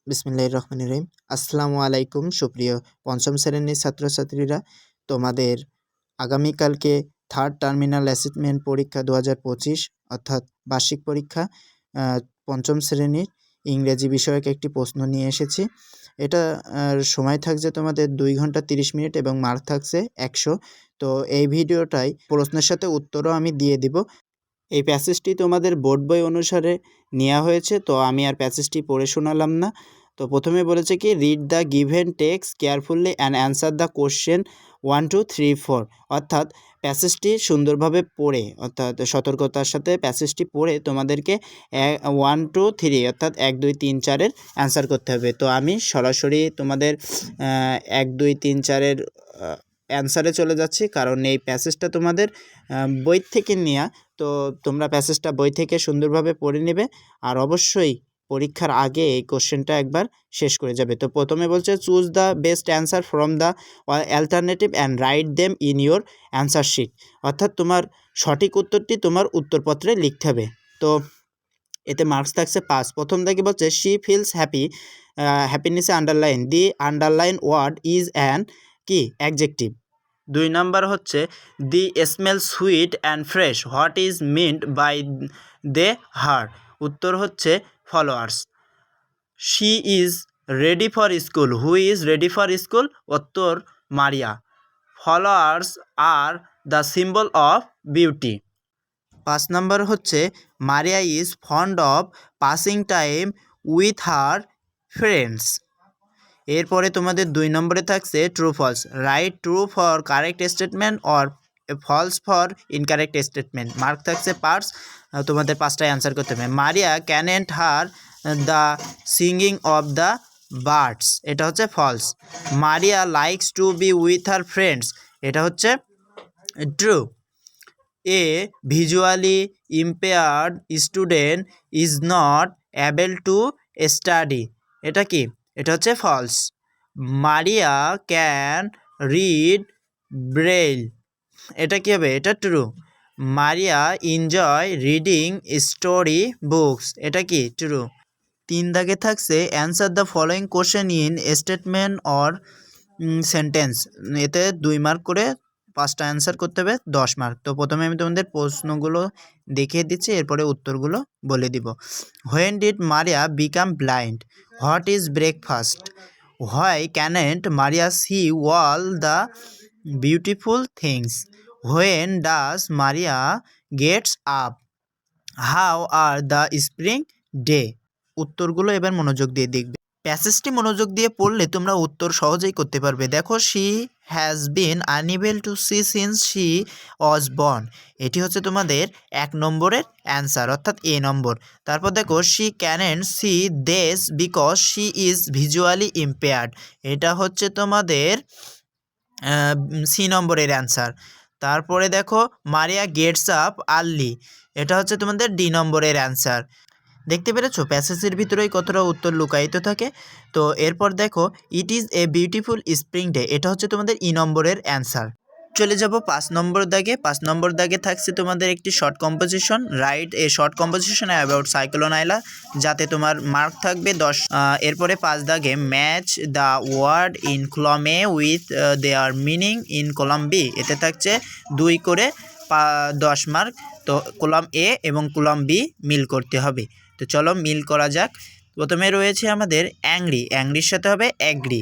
বিসমিল্লাহির রহমানির রহিম। আসসালামু আলাইকুম সুপ্রিয় পঞ্চম শ্রেণীর ছাত্রছাত্রীরা। তোমাদের আগামীকালকে থার্ড টার্মিনাল অ্যাসেসমেন্ট পরীক্ষা ২০২৫ অর্থাৎ বার্ষিক পরীক্ষা। পঞ্চম শ্রেণীর ইংরেজি বিষয়ক একটি প্রশ্ন নিয়ে এসেছি। এটা সময় থাকছে তোমাদের ২ ঘন্টা ৩০ মিনিট এবং মার্ক থাকছে ১০০। তো এই ভিডিওটাই প্রশ্নের সাথে উত্তরও আমি দিয়ে দিব। এই প্যাসেজটি তোমাদের বোর্ড বই অনুসারে নেওয়া হয়েছে, তো আমি আর প্যাসেজটি পড়ে শোনালাম না। তো প্রথমে বলেছে কি, read the given text carefully and answer the question 1 2 3 4। অর্থাৎ প্যাসেজটি সুন্দরভাবে পড়ে, অর্থাৎ সতর্কতার সাথে প্যাসেজটি পড়ে তোমাদেরকে 1 2 3 অর্থাৎ 1 2 3 4-এর অ্যান্সার করতে হবে। তো আমি সরাসরি তোমাদের 1 2 3 4-এর অ্যান্সারে চলে যাচ্ছি, কারণ এই প্যাসেজটা তোমাদের বই থেকে নেওয়া। তো তোমরা প্যাসেজটা বই থেকে সুন্দরভাবে পড়ে নেবে, আর অবশ্যই পরীক্ষার আগে এই কোশ্চেনটা একবার শেষ করে যাবে। তো প্রথমে বলছে, choose the best answer from the alternative and write them in your answer sheet. অর্থাৎ তোমার সঠিক উত্তরটি তোমার উত্তরপত্রে লিখতে হবে। তো এতে মার্কস থাকছে 5। প্রথম থেকে বলছে, শি ফিলস হ্যাপি, হ্যাপিনেসে underline, the underline word is an কি অ্যাডজেক্টিভ। 2 নাম্বার হচ্ছে, the smell sweet and fresh, what is meant by they her. উত্তর হচ্ছে flowers. She is ready for school, who is ready for school. উত্তর Maria. Flowers are the symbol of beauty. 5 number হচ্ছে, Maria is fond of passing time with her friends. এরপরে তোমাদের 2 নম্বরে থাকছে true false, right true for correct statement or false for incorrect statement. Mark থাকছে parts, তোমাদের 5টায় answer করতে হবে। Maria cannot hear the singing of the birds, এটা হচ্ছে false. Maria likes to be with her friends, এটা হচ্ছে true. A visually impaired student is not able to study, এটা কি, এটা হচ্ছে false. Maria can read Braille, এটা কী হবে, এটা true. Maria enjoy reading story books, এটা কি, ট্রু। 3 দাগে থাকছে, answer the following question in statement or sentence. এতে 2 মার্ক করে 5টা অ্যান্সার করতে হবে, 10 মার্ক। তো প্রথমে আমি তোমাদের প্রশ্নগুলো দেখিয়ে দিচ্ছি, এরপরে উত্তরগুলো বলে দিব। When did Maria become blind, what is breakfast, why cannot Maria see all the beautiful things, when does Maria gets up, how are the spring day. উত্তরগুলো এবার মনোযোগ দিয়ে দেখবে। প্যাসেজটি মনোযোগ দিয়ে পড়লে তোমরা উত্তর সহজেই করতে পারবে। দেখো, she has been unable to see since she was born, এটি হচ্ছে তোমাদের 1 নম্বরের অ্যান্সার, অর্থাৎ এ নম্বর। তারপর দেখো, শি ক্যানন্ট সি দেশ because she is visually impaired, এটা হচ্ছে তোমাদের সি নম্বরের অ্যান্সার। তারপরে দেখো, মারিয়া গেটস আপ আর্লি, এটা হচ্ছে তোমাদের ডি নম্বরের অ্যান্সার। দেখতে পেরেছো প্যাসেজের ভিতরেই কতটা উত্তর লুকায়িত থাকে। তো এরপর দেখো, it is a beautiful spring day, এটা হচ্ছে তোমাদের ই নম্বরের অ্যান্সার। চলে যাব 5 নম্বর দাগে। 5 নম্বর দাগে থাকছে তোমাদের একটি short composition, write a short composition about cyclone Aila, যাতে তোমার মার্ক থাকবে 10। এরপরে 5 দাগে, match the word in column A with their meaning in column B, এতে থাকছে 2 করে 10 মার্ক। তো কলাম এ এবং কলাম বি মিল করতে হবে। তো চলো মিল করা যাক। প্রথমে রয়েছে আমাদের অ্যাংরি, অ্যাংরির সাথে হবে অ্যাগ্রি।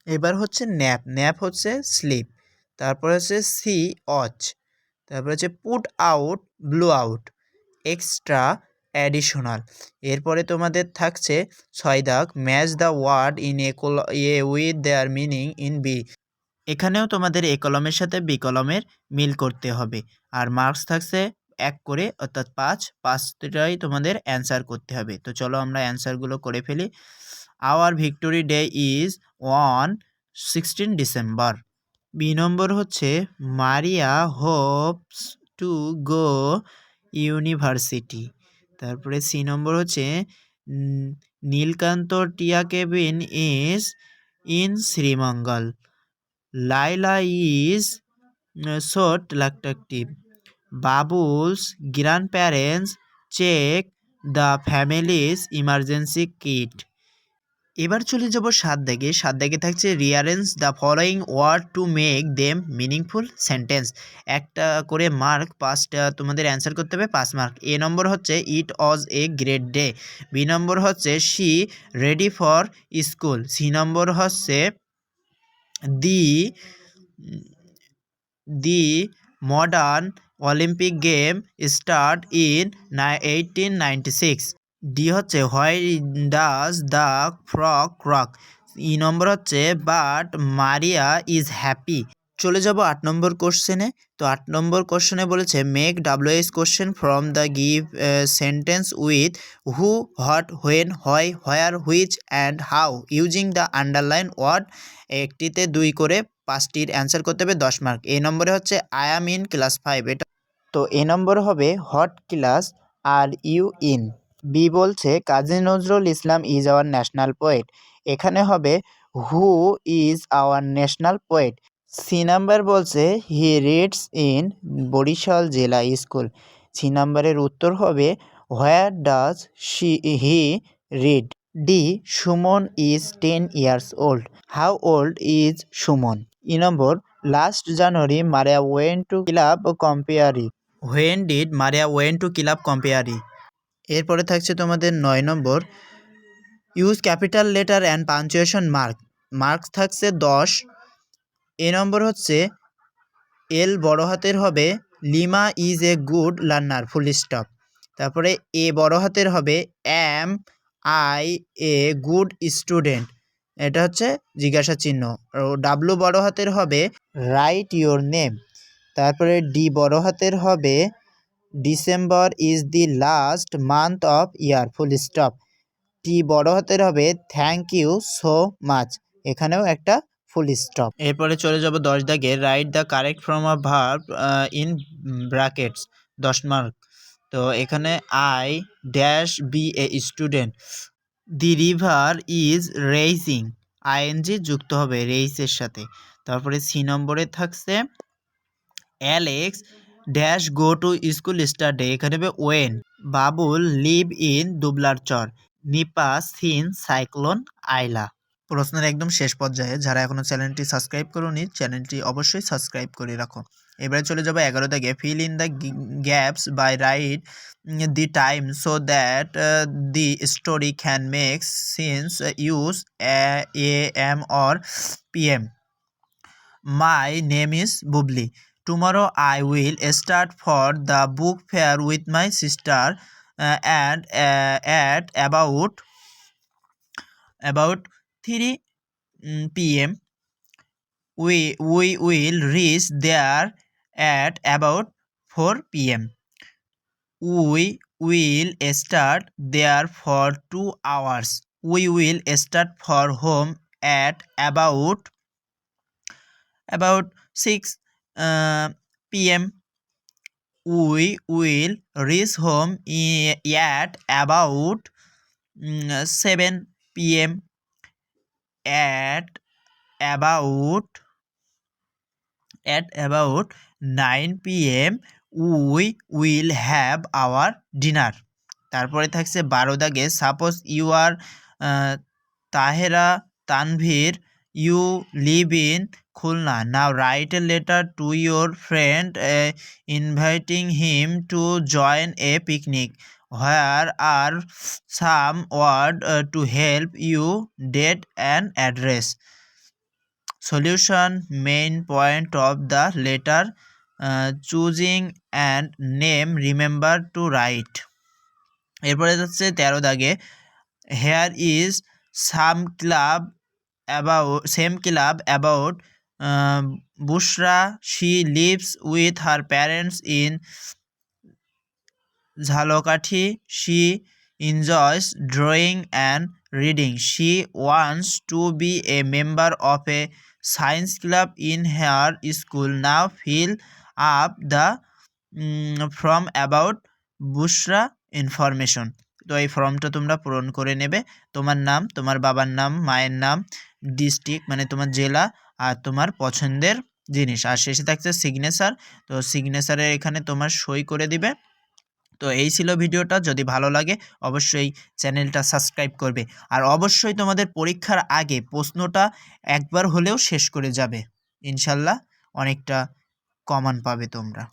এবার হচ্ছে ন্যাপ, ন্যাপ হচ্ছে স্লিপ। তারপর হচ্ছে সি ওয়াচ। তারপর হচ্ছে put out, blow out, extra, additional. এরপরে তোমাদের থাকছে 6 দাগ, match the word in A with their meaning in B. এখানেও তোমাদের এ কলমের সাথে বি কলমের মিল করতে হবে, আর মার্কস থাকছে 1 করে, অর্থাৎ 5টাই তোমাদের অ্যান্সার করতে হবে। তো চলো আমরা অ্যান্সারগুলো করে ফেলি। Our victory day is on 16 December. B number হচ্ছে, Maria hopes to go university. তারপরে সি নম্বর হচ্ছে, Nilkantha tea cabin is in Sreemangal. Laila is so attractive. Babu's grandparents check the family's emergency kit. এবার চলে যাব 7 দাগে। 7 দাগে থাকছে rearrange the following word to make them meaningful sentence. একটা করে মার্ক, 5টা তোমাদের অ্যান্সার করতে হবে, 5 মার্ক। এ নম্বর হচ্ছে it was a great day. B number হচ্ছে she ready for school. C number হচ্ছে the the modern Olympic game start in 1896। D হচ্ছে why does the frog croak. E number হচ্ছে but Maria is happy. চলে যাব 8 নম্বর কোশ্চেনে। তো 8 নম্বর কোশ্চেনে বলেছে make WH question from the give sentence with who, what, when, why, where, which and how using the underline word. একটিতে 2 করে 5টির অ্যান্সার করতে হবে, 10 মার্ক। এই নম্বরে হচ্ছে আই অ্যাম ইন ক্লাস 5। এটা তো এ নম্বর হবে what class are you in. B বলছে Kazi Nazrul Islam is our national poet. এখানে হবে who is our national poet. C number বলছে হি রিডস ইন বরিশাল জেলা স্কুল। সি নাম্বারের উত্তর হবে where does he read. D Suman is 10 years old. How old is Suman. E number last January Maria went to club company. When did Maria went to club company. এরপরে থাকছে তোমাদের 9 number use capital letter and punctuation mark. Marks থাকছে 10। A number হচ্ছে L বড় হাতের হবে Lima is a good learner full stop. তারপরে A বড় হাতের হবে am I a good student, এটা হচ্ছে জিজ্ঞাসা চিহ্ন। ডাব্লু বড় হাতের হবে রাইট ইউর নেম। তারপরে ডি বড় হাতের হবে December is the last month of year full stop. T বড় হাতের হবে থ্যাংক ইউ সো মাচ, এখানেও একটা ফুল স্টপ। এরপরে চলে যাব 10 দাগে write the correct form of verb in brackets, 10 mark. তো এখানে I dash be a student. The river is raising, ING যুক্ত হবে রেইসের সাথে। তারপরে সি নম্বরে থাকছে Alex dash go to school Saturday, এখানে হবে went. Babul live in Dublarchar. Nipa seen cyclone Aila. প্রশ্নের একদম শেষ পর্যায়ে যারা এখনো চ্যানেলটি সাবস্ক্রাইব করোনি চ্যানেলটি অবশ্যই সাবস্ক্রাইব করে রাখো। এবারে চলে যাবো 11 দাগে fill in the gaps by write the time so that the story can make sense use A M or P M. My name is Bubli. Tomorrow I will start for the book fair with my sister and at about 3 p.m. we will reach there at about 4 p.m. We will start there for 2 hours. We will start for home at about 6 p.m. We will reach home at about 7 p.m. At about 9 p.m. we will have our dinner. তারপরে থাকছে 12 দাগে suppose you are Tahera Tanvir, you live in Khulna. Now write a letter to your friend inviting him to join a picnic. Here are some words to help you date an address. Solution, main point of the letter, choosing and name, remember to write. এরপরে যাচ্ছে 13 দাগে here is some club about Bushra. She lives with her parents in Jhalokati. She enjoys drawing and reading. She wants to be a member of a science club in her school. Now fill up the from about Bushra information. তো এই ফর্মটা তোমরা পূরণ করে নেবে। তোমার নাম, তোমার বাবার নাম, মায়ের নাম, ডিস্ট্রিক্ট মানে তোমার জেলা, আর তোমার পছন্দের জিনিস, আর শেষে থাকছে সিগনেচার। তো সিগনেচারের এখানে তোমার সই করে দিবে। তো এই ছিল ভিডিওটা। যদি ভালো লাগে অবশ্যই চ্যানেলটা সাবস্ক্রাইব করবে, আর অবশ্যই তোমাদের পরীক্ষার আগে প্রশ্নটা একবার হলেও শেষ করে যাবে। ইনশাল্লাহ অনেকটা কমন পাবে তোমরা।